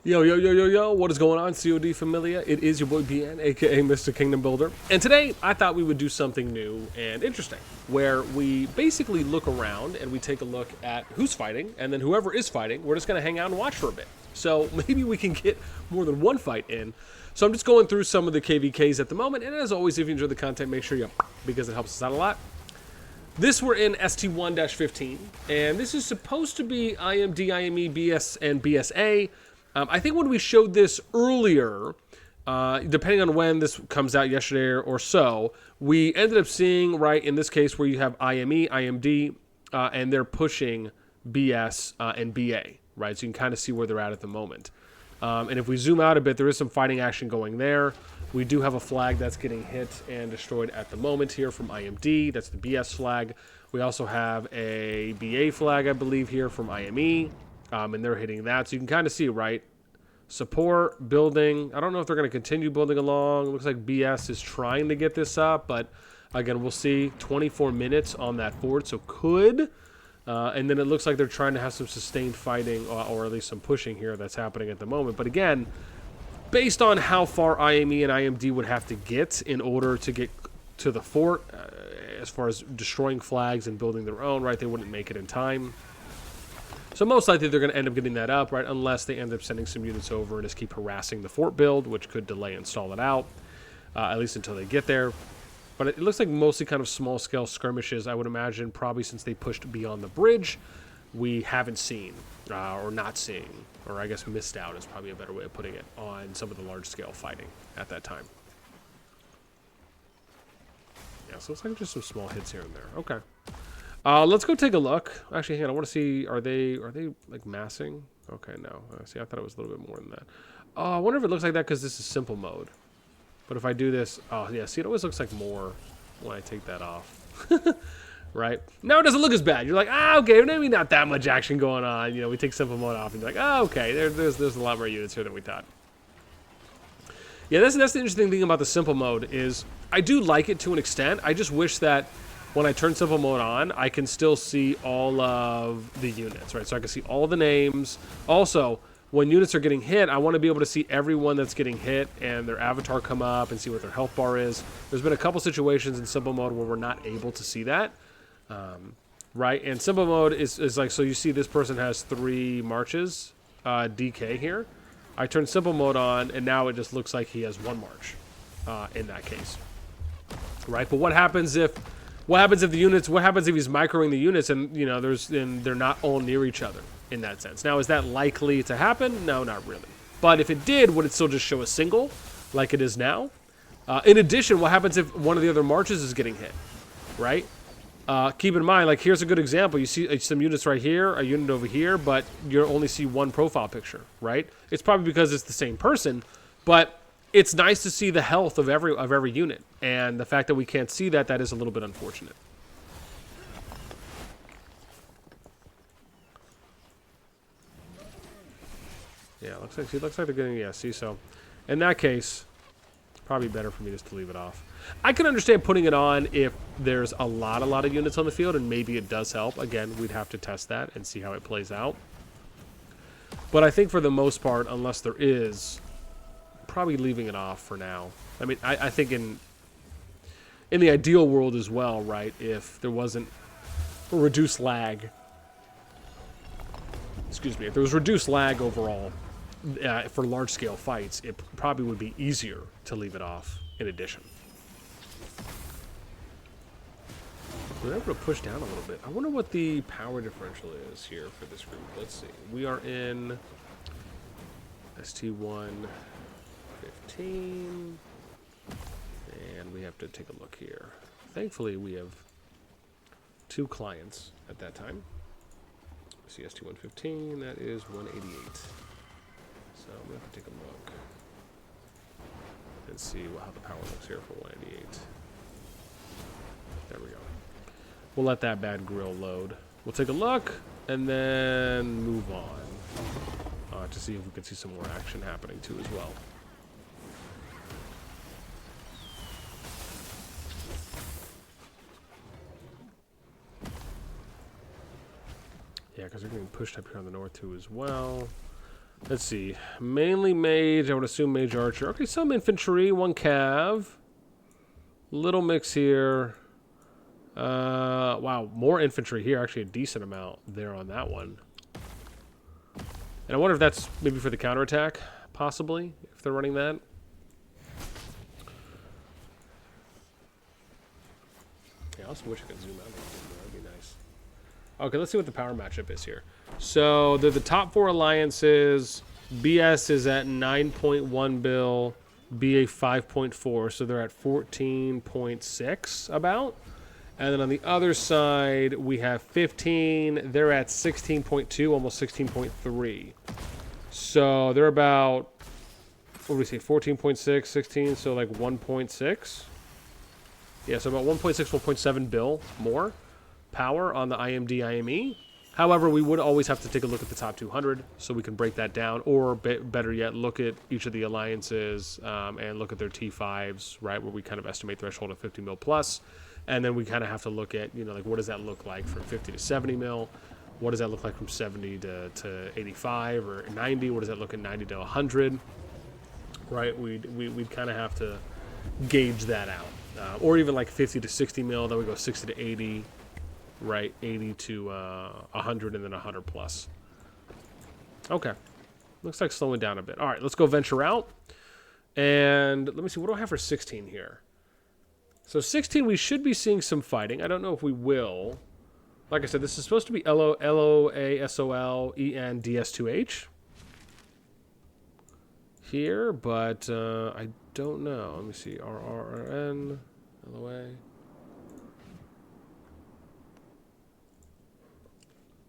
Yo, yo, yo, yo, yo, what is going on, COD Familia? It is your boy BN, aka Mr. Kingdom Builder. And today, I thought we would do something new and interesting, where we basically look around and we take a look at who's fighting, and then whoever is fighting, we're just going to hang out and watch for a bit. So maybe we can get more than one fight in. So I'm just going through some of the KvKs at the moment, and as always, if you enjoy the content, make sure you because it helps us out a lot. This we're in ST1-15, and this is supposed to be IMD, IME, BS, and BSA. I think when we showed this earlier, depending on when this comes out yesterday or so, we ended up seeing, right, in this case where you have IME, IMD, and they're pushing BS and BA, right? So you can kind of see where they're at the moment. And if we zoom out a bit, there is some fighting action going there. We do have a flag that's getting hit and destroyed at the moment here from IMD. That's the BS flag. We also have a BA flag, I believe, here from IME. And they're hitting that. So you can kind of see, right? Support, building. I don't know if they're going to continue building along. It looks like BS is trying to get this up. But again, we'll see. 24 minutes on that fort. So could. And then it looks like they're trying to have some sustained fighting or at least some pushing here that's happening at the moment. But again, based on how far IME and IMD would have to get in order to get to the fort, as far as destroying flags and building their own, right, they wouldn't make it in time. So most likely they're going to end up getting that up, right, unless they end up sending some units over and just keep harassing the fort build, which could delay and stall it out, at least until they get there. But it looks like mostly kind of small-scale skirmishes, I would imagine, probably since they pushed beyond the bridge, we haven't seen, or not seeing, or I guess missed out is probably a better way of putting it, on some of the large-scale fighting at that time. Yeah, so it's like just some small hits here and there. Okay. Let's go take a look. Actually, hang on. I want to see, are they like massing? Okay, no. See, I thought it was a little bit more than that. Oh, I wonder if it looks like that because this is simple mode. But if I do this, oh yeah, see, it always looks like more when I take that off. Right? Now it doesn't look as bad. You're like, okay, maybe not that much action going on. You know, we take simple mode off and you're like, okay, there's a lot more units here than we thought. Yeah, that's the interesting thing about the simple mode is I do like it to an extent. I just wish that when I turn simple mode on, I can still see all of the units, right? So I can see all the names. Also, when units are getting hit, I want to be able to see everyone that's getting hit and their avatar come up and see what their health bar is. There's been a couple situations in simple mode where we're not able to see that, right? And simple mode is like, so you see this person has 3 marches, DK here. I turn simple mode on, and now it just looks like he has 1 march in that case, right? But what happens if the units? What happens if he's microing the units and you know they're not all near each other in that sense? Now, is that likely to happen? No, not really. But if it did, would it still just show a single like it is now? In addition, what happens if one of the other marches is getting hit? Right? Keep in mind, like here's a good example. You see some units right here, a unit over here, but you only see 1 profile picture. Right? It's probably because it's the same person, but it's nice to see the health of every unit, and the fact that we can't see that is a little bit unfortunate. Yeah, looks like they're getting, yeah, see, so in that case, probably better for me just to leave it off. I can understand putting it on if there's a lot of units on the field, and maybe it does help. Again, we'd have to test that and see how it plays out. But I think for the most part, unless there is, probably leaving it off for now. I mean, I think in the ideal world as well, right, if there wasn't a reduced lag, excuse me, if there was reduced lag overall for large-scale fights, it probably would be easier to leave it off in addition. We're able to push down a little bit. I wonder what the power differential is here for this group. Let's see. We are in ST1-15, and we have to take a look here. Thankfully, we have 2 clients at that time. See ST1-15, that is 188. So we have to take a look and see how the power looks here for 188. There we go. We'll let that bad grill load. We'll take a look and then move on to see if we can see some more action happening too as well. Yeah, because they're getting pushed up here on the north too as well. Let's see. Mainly mage. I would assume mage archer. Okay, some infantry. 1 cav. Little mix here. Wow, more infantry here. Actually, a decent amount there on that one. And I wonder if that's maybe for the counterattack, possibly, if they're running that. Yeah, I also wish I could zoom out a little bit more. That'd be nice. Okay, let's see what the power matchup is here. So, they're the top 4 alliances. BS is at 9.1 bill. BA 5.4. So, they're at 14.6 about. And then on the other side, we have 15. They're at 16.2, almost 16.3. So they're about, what do we say, 14.6, 16, so like 1.6. Yeah, so about 1.6, 1.7 bill more power on the IMD, IME. However, we would always have to take a look at the top 200 so we can break that down, or better yet, look at each of the alliances and look at their T5s, right, where we kind of estimate threshold of 50 mil plus. And then we kind of have to look at, you know, like what does that look like from 50 to 70 mil? What does that look like from 70 to 85 or 90? What does that look at 90 to 100? Right? We'd kind of have to gauge that out. Or even like 50 to 60 mil, then we go 60 to 80, right? 80 to 100 and then 100 plus. Okay. Looks like slowing down a bit. All right, let's go venture out. And let me see, what do I have for 16 here? So 16, we should be seeing some fighting. I don't know if we will. Like I said, this is supposed to be LOASOLENDS2H here, but I don't know. Let me see. RRN, LOA.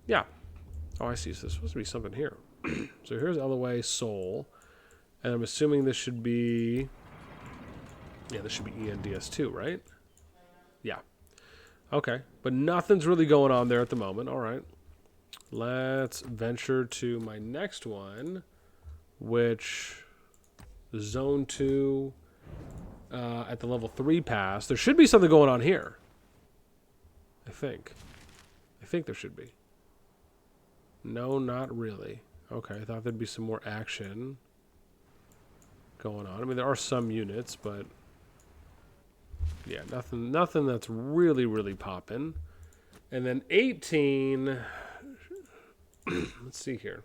Yeah. Oh, I see. So there's supposed to be something here. So here's LOA Soul. And I'm assuming this should be... Yeah, this should be ENDS2, right? Yeah. Okay. But nothing's really going on there at the moment. All right. Let's venture to my next one, which Zone 2 at the level 3 pass. There should be something going on here. I think there should be. No, not really. Okay, I thought there'd be some more action going on. I mean, there are some units, but... Yeah, nothing that's really popping. And then 18, let's see here.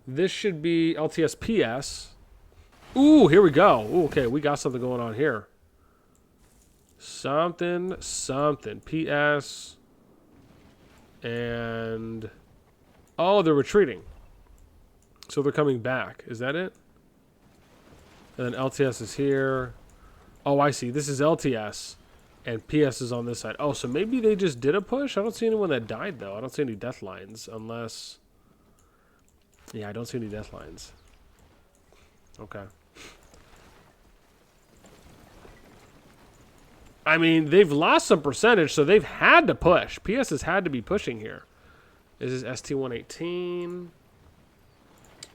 This should be LTS PS. Ooh, here we go. Ooh, okay, we got something going on here. Something. PS. And, oh, they're retreating. So they're coming back. Is that it? And then LTS is here. Oh, I see. This is LTS, and PS is on this side. Oh, so maybe they just did a push? I don't see anyone that died, though. I don't see any death lines, unless... Yeah, I don't see any death lines. Okay. I mean, they've lost some percentage, so they've had to push. PS has had to be pushing here. Is this ST-118?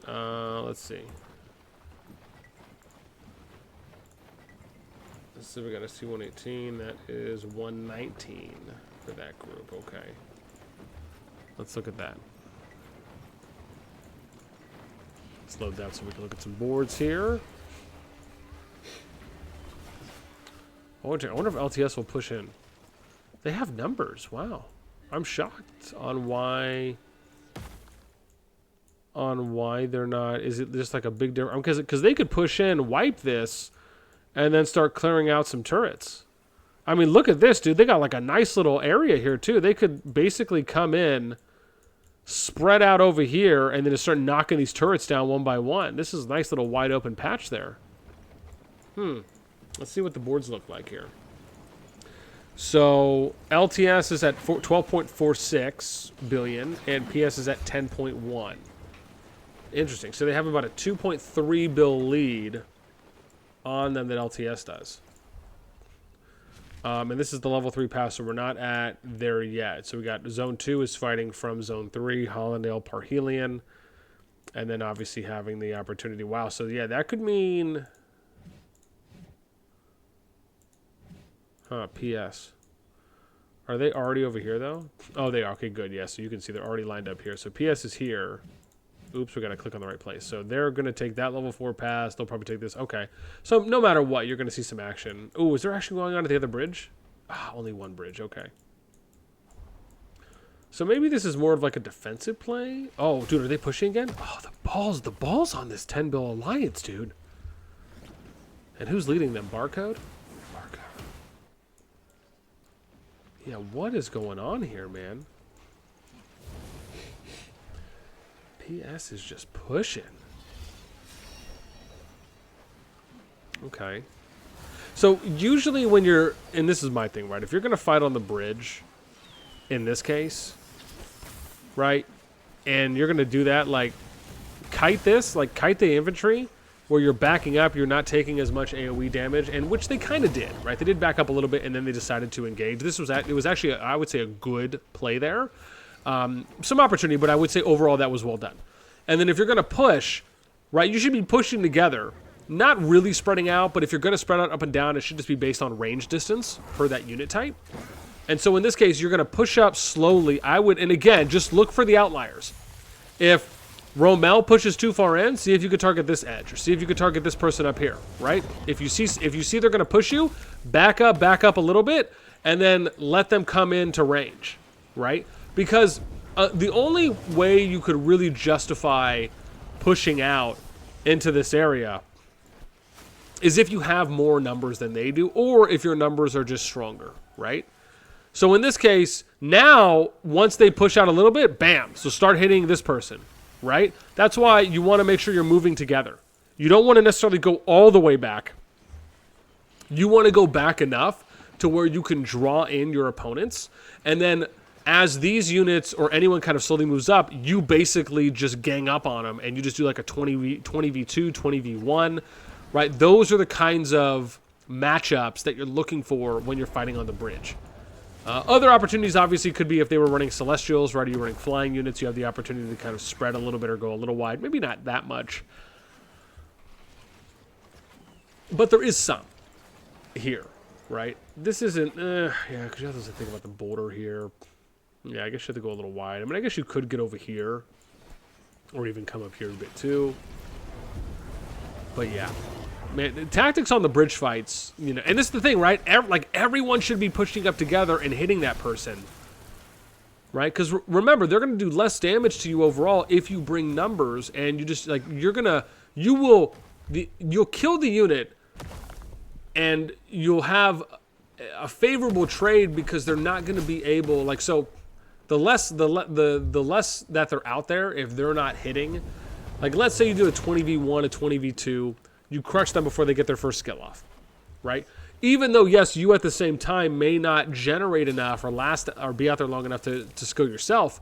Let's see. So we got a C-118. That is 119 for that group. Okay. Let's look at that. Let's load that so we can look at some boards here. I wonder if LTS will push in. They have numbers. Wow. I'm shocked on why they're not. Is it just like a big difference? Because they could push in, wipe this, and then start clearing out some turrets. I mean, look at this, dude. They got like a nice little area here, too. They could basically come in, spread out over here, and then just start knocking these turrets down one by one. This is a nice little wide open patch there. Let's see what the boards look like here. So, LTS is at 12.46 billion, and PS is at 10.1. Interesting. So they have about a 2.3 bill lead on them that LTS does. And this is the level 3 pass, so we're not at there yet. So we got Zone 2 is fighting from Zone 3, Hollandale, Parhelion, and then obviously having the opportunity. Wow, so yeah, that could mean... PS. Are they already over here, though? Oh, they are. Okay, good, yeah, so you can see they're already lined up here. So PS is here. Oops, we got to click on the right place. So they're going to take that level 4 pass. They'll probably take this. Okay. So no matter what, you're going to see some action. Oh, is there action going on at the other bridge? Ah, only one bridge. Okay. So maybe this is more of like a defensive play. Oh, dude, are they pushing again? Oh, the balls on this 10 bill alliance, dude. And who's leading them? Barcode? Barcode. Yeah, what is going on here, man? PS is just pushing. Okay. So usually when you're, and this is my thing, right? If you're going to fight on the bridge, in this case, right? And you're going to do that, like, kite this, like, kite the infantry, where you're backing up, you're not taking as much AoE damage, and which they kind of did, right? They did back up a little bit, and then they decided to engage. It was actually, I would say, a good play there. Some opportunity, but I would say overall that was well done. And then if you're going to push, right, you should be pushing together, not really spreading out, but if you're going to spread out up and down, it should just be based on range distance per that unit type. And so in this case, you're going to push up slowly. I would, and again, just look for the outliers. If Rommel pushes too far in, see if you could target this edge, or see if you could target this person up here, right? If you see they're going to push you, back up a little bit, and then let them come into range, right? Because the only way you could really justify pushing out into this area is if you have more numbers than they do, or if your numbers are just stronger, right? So in this case, now, once they push out a little bit, bam, so start hitting this person, right? That's why you want to make sure you're moving together. You don't want to necessarily go all the way back. You want to go back enough to where you can draw in your opponents, and then as these units or anyone kind of slowly moves up, you basically just gang up on them, and you just do like a 20v2, 20v1, right? Those are the kinds of matchups that you're looking for when you're fighting on the bridge. Other opportunities obviously could be if they were running Celestials, right? Or you're running flying units, you have the opportunity to kind of spread a little bit or go a little wide. Maybe not that much. But there is some here, right? This isn't, yeah, because you have to think about the border here. Yeah, I guess you have to go a little wide. I mean, I guess you could get over here, or even come up here a bit too. But yeah, man, the tactics on the bridge fights, you know, and this is the thing, right? Like everyone should be pushing up together and hitting that person, right? Because remember, they're going to do less damage to you overall if you bring numbers, and you just like you'll kill the unit, and you'll have a favorable trade because they're not going to be able, like, so the less that they're out there, if they're not hitting, like let's say you do a 20v1, a 20v2, you crush them before they get their first skill off, right? Even though, yes, you at the same time may not generate enough or last or be out there long enough to skill yourself,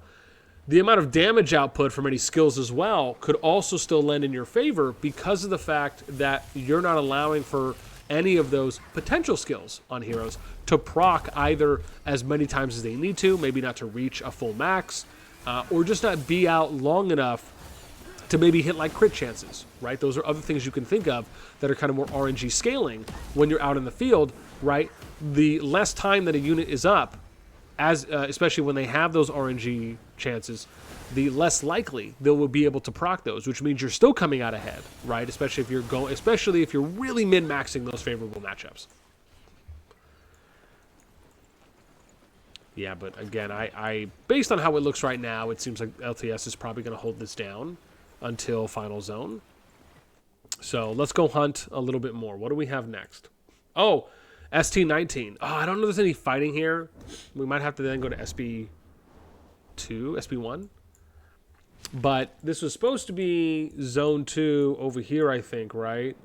the amount of damage output from any skills as well could also still lend in your favor because of the fact that you're not allowing for any of those potential skills on heroes to proc either as many times as they need to, maybe not to reach a full max, or just not be out long enough to maybe hit like crit chances, right? Those are other things you can think of that are kind of more RNG scaling when you're out in the field, right? The less time that a unit is up, as especially when they have those RNG chances, the less likely they will be able to proc those, which means you're still coming out ahead, right? Especially if you're really min-maxing those favorable matchups. Yeah, but again, I based on how it looks right now, it seems like LTS is probably going to hold this down until final zone. So let's go hunt a little bit more. What do we have next? Oh, ST19. Oh, I don't know if there's any fighting here. We might have to then go to SB2, SB1. But this was supposed to be zone 2 over here, I think, right?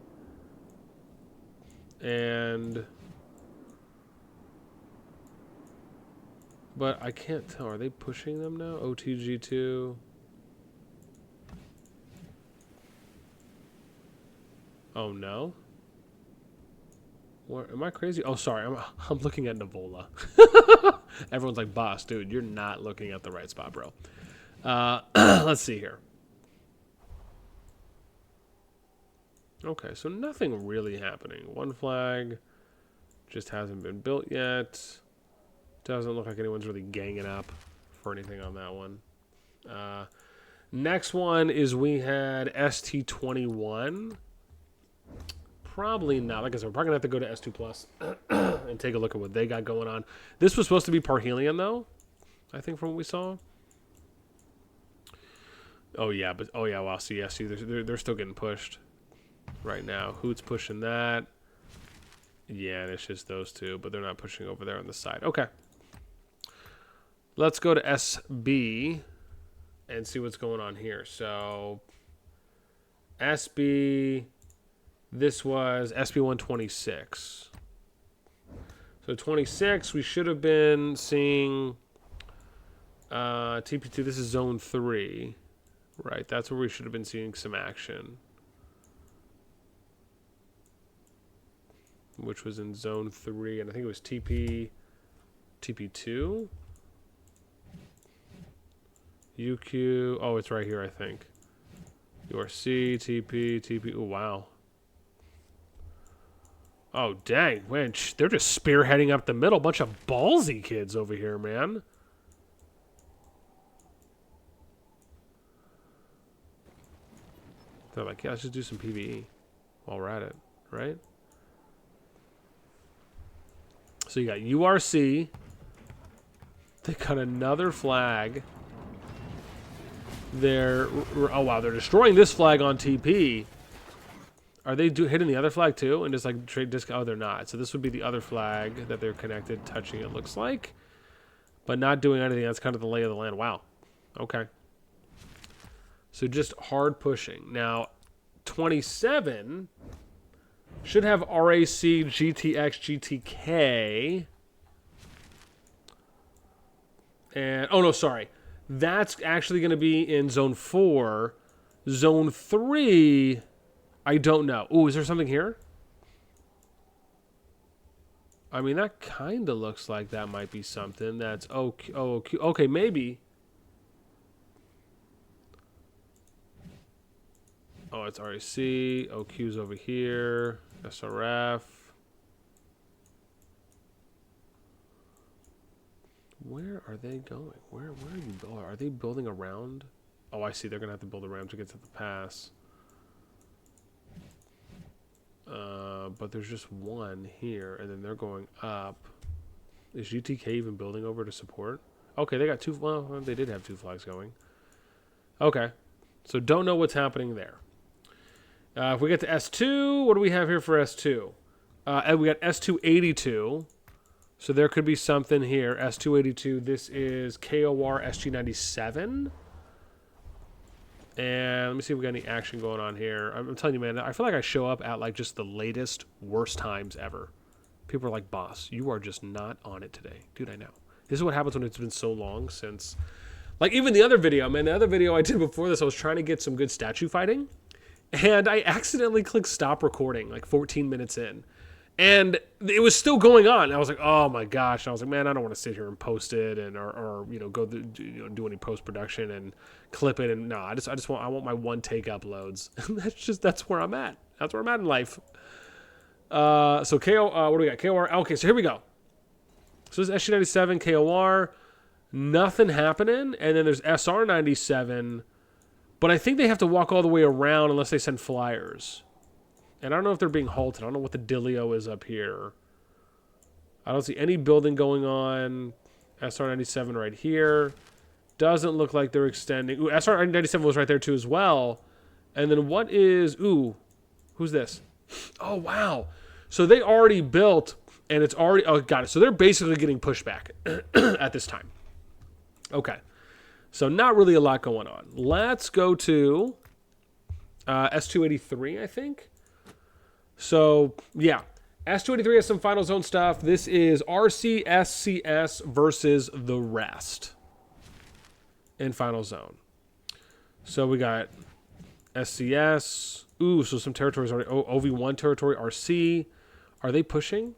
But I can't tell. Are they pushing them now? OTG2. Oh, no? What, am I crazy? Oh, sorry. I'm looking at Navola. Everyone's like, boss, dude, you're not looking at the right spot, bro. Let's see here. Okay, so nothing really happening. One flag just hasn't been built yet. Doesn't look like anyone's really ganging up for anything on that one. Next one is we had ST21. Probably not. Like I said, we're probably going to have to go to S2 Plus and take a look at what they got going on. This was supposed to be Parhelion, though, I think, from what we saw. Oh, yeah. But, oh, yeah, wow. See, they're still getting pushed right now. Hoot's pushing that. Yeah, and it's just those two, but they're not pushing over there on the side. Okay. Let's go to SB and see what's going on here. So, SB, this was SB 126. So, 26, we should have been seeing TP2. This is Zone 3. Right, that's where we should have been seeing some action. Which was in Zone 3, and I think it was TP2. UQ, oh, it's right here, I think. URC, TP. Oh, wow. Oh, dang, man, they're just spearheading up the middle. Bunch of ballsy kids over here, man. They're like, yeah, let's just do some PvE while we're at it, right? So you got URC. They got another flag. They're, oh wow, they're destroying this flag on TP. Are they hitting the other flag too? And just like trade disc? Oh, they're not. So this would be the other flag that they're connected, touching. It looks like, but not doing anything. That's kind of the lay of the land. Wow. Okay. So just hard pushing. Now, 27 should have RAC, GTX, GTK. And, oh no, sorry. That's actually going to be in Zone 4. Zone 3, I don't know. Ooh, is there something here? I mean, that kind of looks like that might be something. That's, okay, maybe. Oh, it's RAC. OQ's over here. SRF. Where are they going? Where are you going? Are they building around? Oh, I see. They're going to have to build around to get to the pass. But there's just one here, and then they're going up. Is GTK even building over to support? Okay, they got two. Well, they did have two flags going. Okay. So don't know what's happening there. If we get to S2, what do we have here for S2? And we got S282. So there could be something here. S282. This is KOR SG97. And let me see if we got any action going on here. I'm telling you, man, I feel like I show up at like just the latest, worst times ever. People are like, boss, you are just not on it today. Dude, I know. This is what happens when it's been so long since... Like even the other video, man, the other video I did before this, I was trying to get some good statue fighting. And I accidentally clicked stop recording like 14 minutes in. And it was still going on. I was like, oh my gosh. And I was like, man, I don't want to sit here and post it and or you know, go do any post production and clip it. And no, I want my one take uploads. that's where I'm at. That's where I'm at in life. So KO, what do we got? KOR. Okay, so here we go. So this is SG97 KOR. Nothing happening. And then there's SR97. But I think they have to walk all the way around unless they send flyers. And I don't know if they're being halted. I don't know what the dealio is up here. I don't see any building going on. SR97 right here. Doesn't look like they're extending. Ooh, SR97 was right there too as well. And then what is... Ooh, who's this? Oh, wow. So they already built, and it's already... Oh, got it. So they're basically getting pushed back at this time. Okay. So not really a lot going on. Let's go to S283, I think. So, yeah. S283 has some Final Zone stuff. This is RCSCS versus the rest in Final Zone. So we got SCS. Ooh, so some territories already. Oh, OV1 territory. RC. Are they pushing?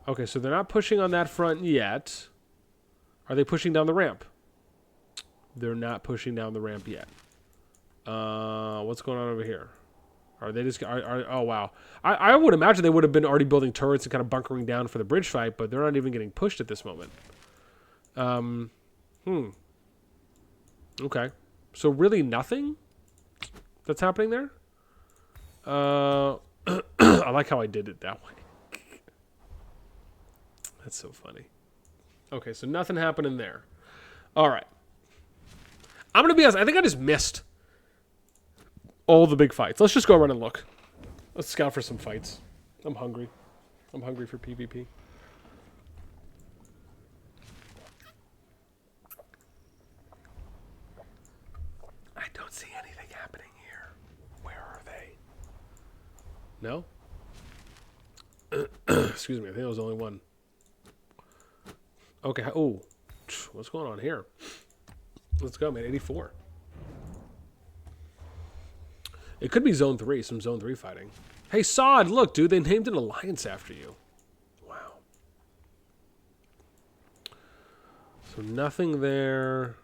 Okay, so they're not pushing on that front yet. Are they pushing down the ramp? They're not pushing down the ramp yet. What's going on over here? Are they just... oh, wow. I would imagine they would have been already building turrets and kind of bunkering down for the bridge fight, but they're not even getting pushed at this moment. Okay. So really nothing that's happening there? I like how I did it that way. That's so funny. Okay, so nothing happening there. All right. I'm going to be honest. I think I just missed all the big fights. Let's just go around and look. Let's scout for some fights. I'm hungry. I'm hungry for PvP. I don't see anything happening here. Where are they? No? Excuse me. I think it was only one. Okay. Oh, what's going on here? Let's go, man. 84. It could be Zone 3. Some Zone 3 fighting. Hey, Sod, look, dude. They named an alliance after you. Wow. So nothing there.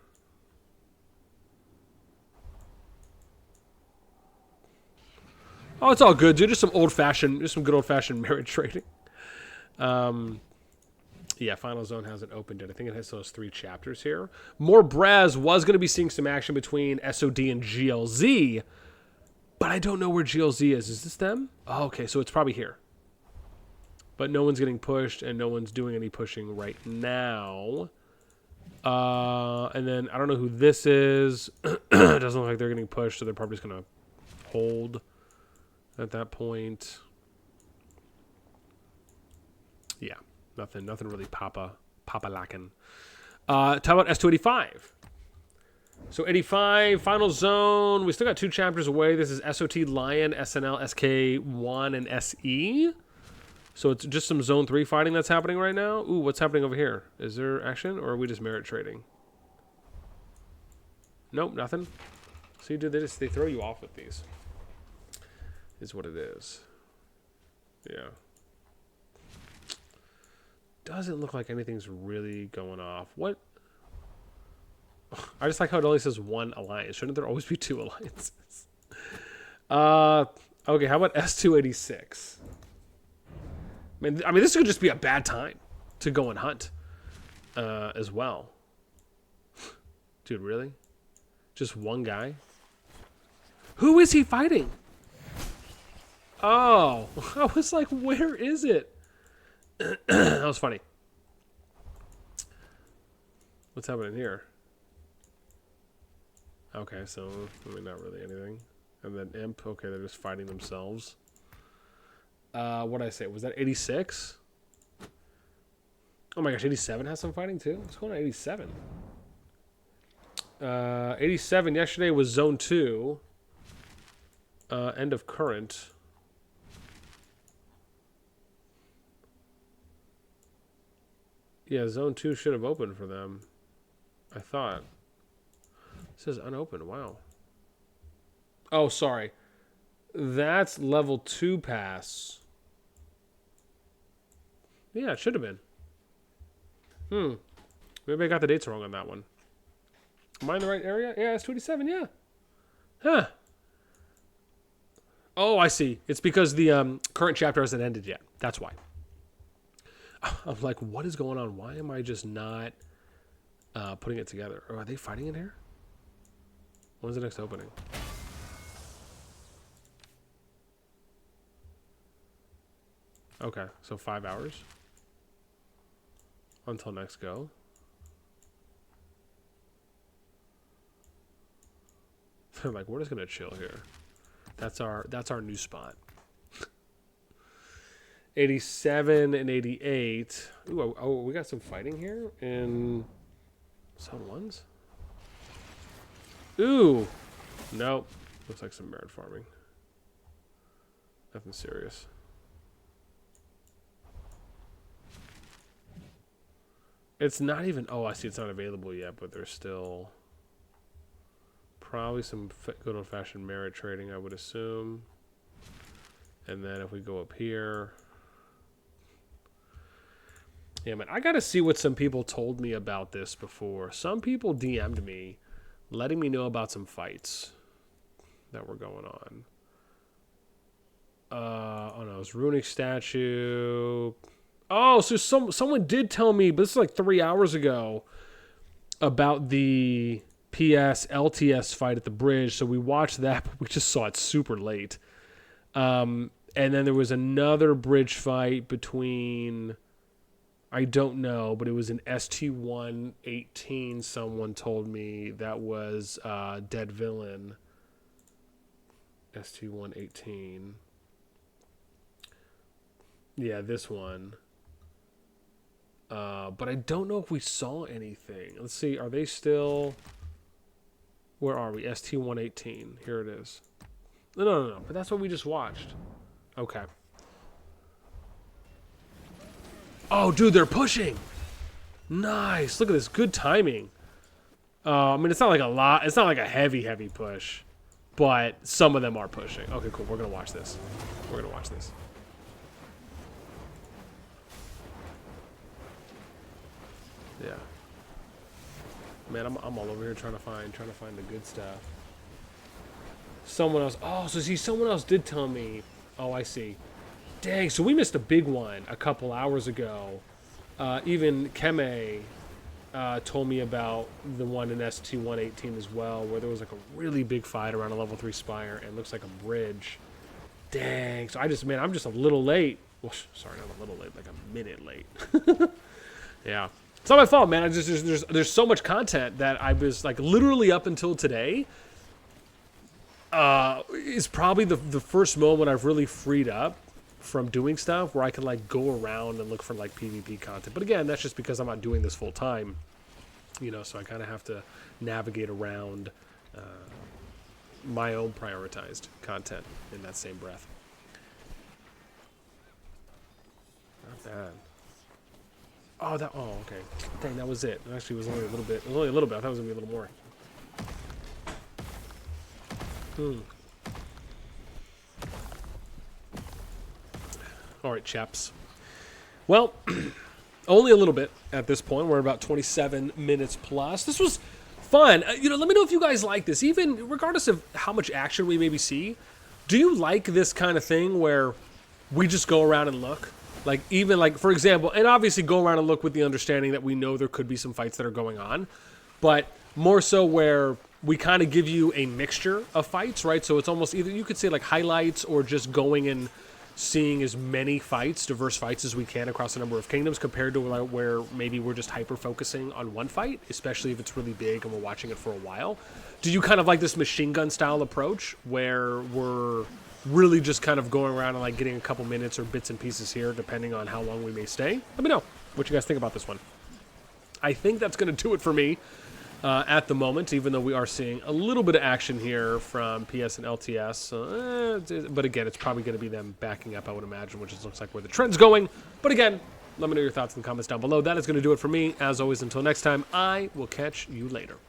Oh, it's all good, dude. Just some good old-fashioned merit trading. Yeah, Final Zone hasn't opened yet. I think it has those 3 chapters here. More Brez was going to be seeing some action between SOD and GLZ, but I don't know where GLZ is. Is this them? Oh, okay, so it's probably here. But no one's getting pushed, and no one's doing any pushing right now. And then I don't know who this is. It doesn't look like they're getting pushed, so they're probably just going to hold at that point. Yeah. Nothing really papa lacking. Talk about S285. So 85, Final Zone. We still got 2 chapters away. This is SOT Lion, SNL, SK1, and SE. So it's just some Zone 3 fighting that's happening right now. Ooh, what's happening over here? Is there action, or are we just merit trading? Nope, nothing. See, dude, they throw you off with these. Is what it is. Yeah. Doesn't look like anything's really going off. What? I just like how it only says 1 alliance. Shouldn't there always be 2 alliances? Okay, how about S286? I mean, this could just be a bad time to go and hunt as well. Dude, really? Just one guy? Who is he fighting? Oh, I was like, where is it? That was funny. What's happening here? Okay, so, I mean, not really anything. And then Imp, okay, they're just fighting themselves. What did I say? Was that 86? Oh my gosh, 87 has some fighting too? What's going on 87? 87, yesterday was Zone 2. End of current. Yeah, Zone 2 should have opened for them. I thought. It says unopened. Wow. Oh, sorry. That's level 2 pass. Yeah, it should have been. Maybe I got the dates wrong on that one. Am I in the right area? Yeah, it's 27, yeah. Huh. Oh, I see. It's because the current chapter hasn't ended yet. That's why. I'm like, what is going on? Why am I just not putting it together? Or are they fighting in here? When's the next opening? Okay, so 5 hours until next go. They're like, we're just gonna chill here. That's our new spot. 87 and 88. Ooh, oh, we got some fighting here in Zone 1s. Ooh, nope. Looks like some merit farming. Nothing serious. It's not even. Oh, I see. It's not available yet, but there's still probably some good old-fashioned merit trading, I would assume. And then if we go up here. Yeah, man, I got to see what some people told me about this before. Some people DM'd me, letting me know about some fights that were going on. Oh, no, it's Runic Statue. Oh, so someone did tell me, but this is like 3 hours ago, about the PS LTS fight at the bridge, so we watched that, but we just saw it super late. And then there was another bridge fight between, I don't know, but it was an ST-118, someone told me. That was Dead Villain. ST-118. Yeah, this one. But I don't know if we saw anything. Let's see, are they still... Where are we? ST-118. Here it is. No. But that's what we just watched. Okay. Oh, dude, they're pushing. Nice. Look at this. Good timing. I mean, it's not like a lot. It's not like a heavy push. But some of them are pushing. Okay, cool. We're going to watch this. We're going to watch this. Yeah. Man, I'm all over here trying to find the good stuff. Someone else. Oh, so see, someone else did tell me. Oh, I see. Dang, so we missed a big one a couple hours ago. Even Keme told me about the one in ST-118 as well, where there was like a really big fight around a level 3 spire and looks like a bridge. Dang, so I'm just a little late. Well, sorry, not a little late, like a minute late. Yeah. It's not my fault, man. There's so much content that I was like literally up until today is probably the first moment I've really freed up from doing stuff where I can like go around and look for like PvP content. But again, that's just because I'm not doing this full time, you know, so I kind of have to navigate around my own prioritized content in that same breath. Not bad. Oh, okay. Dang, that was it. Actually, it was only a little bit. It was only a little bit. I thought it was going to be a little more. All right, chaps. Well, only a little bit at this point. We're about 27 minutes plus. This was fun. You know, let me know if you guys like this. Even regardless of how much action we maybe see, do you like this kind of thing where we just go around and look? Like, even like, for example, and obviously go around and look with the understanding that we know there could be some fights that are going on, but more so where we kind of give you a mixture of fights, right? So it's almost either, you could say like highlights or just going and seeing as many fights, diverse fights as we can across a number of kingdoms compared to like where maybe we're just hyper-focusing on one fight, especially if it's really big and we're watching it for a while. Do you kind of like this machine gun style approach where we're really just kind of going around and like getting a couple minutes or bits and pieces here depending on how long we may stay? Let me know what you guys think about this one. I think that's going to do it for me at the moment, even though we are seeing a little bit of action here from PS and LTS. But again, it's probably going to be them backing up, I would imagine, which just looks like where the trend's going. But again, let me know your thoughts in the comments down below. That is going to do it for me. As always, until next time, I will catch you later.